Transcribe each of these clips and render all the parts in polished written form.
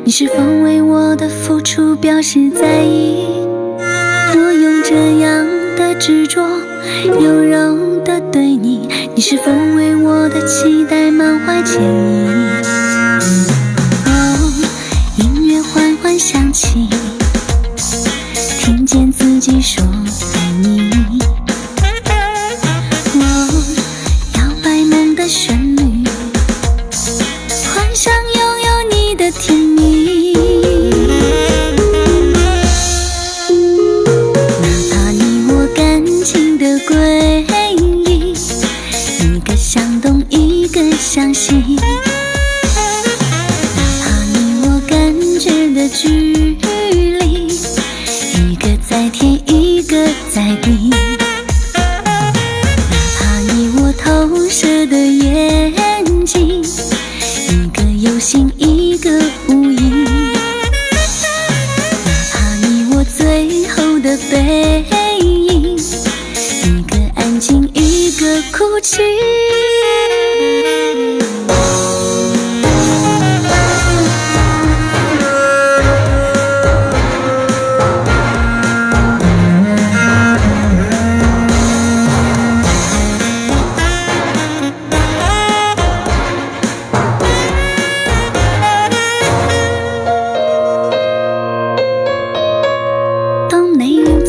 你是否为我的付出表示在意？我用这样的执着柔柔的对你，你是否为我的期待满怀歉意？音乐缓缓响起，听见自己说爱你。摇摆梦的旋律，幻想拥有你的甜蜜。哪怕你我感情的诡异，一个向东，一个向西。哪怕你我感觉的距离，一个在天，一个在地。投射的眼睛，一个有心，一个无意。哪怕你我最后的背影，一个安静，一个哭泣。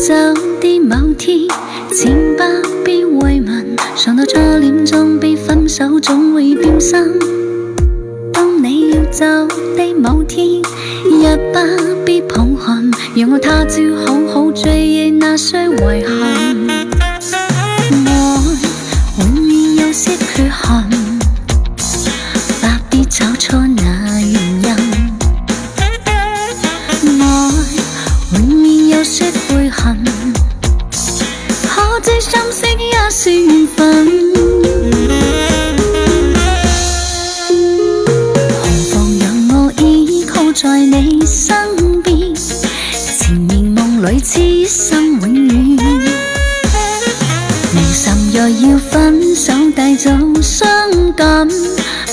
走的某天，千百遍慰問，想到初戀總比分手總會變心。當你要走的某天，一百遍抱憾，讓我他朝好好追憶那些遺憾。愛永遠有些缺憾，不必找錯那原因。愛永遠有些悔恨，可知心息也是緣分。何妨讓我依靠在你身邊，纏綿夢裏此生永遠。明心若要分手帶走傷感，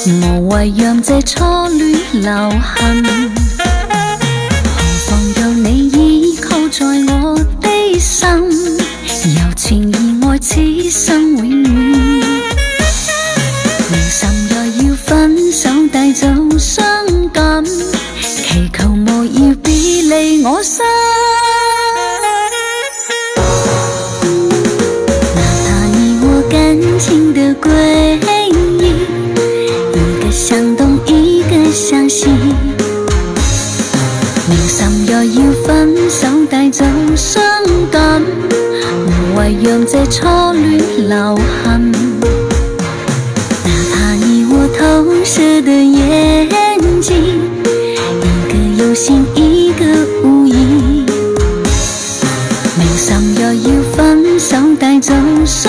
無謂讓這初戀留痕。在我的心，柔情而愛此生永遠。明心若要分手帶走傷感，祈求無要別離我心。哪怕你我感情的詭異，一個向東，一個向西。明心若要分手帶走傷感，無謂讓這初戀留痕。哪怕你我投射的眼睛，一個有心，一個無意。明心若要分手帶走傷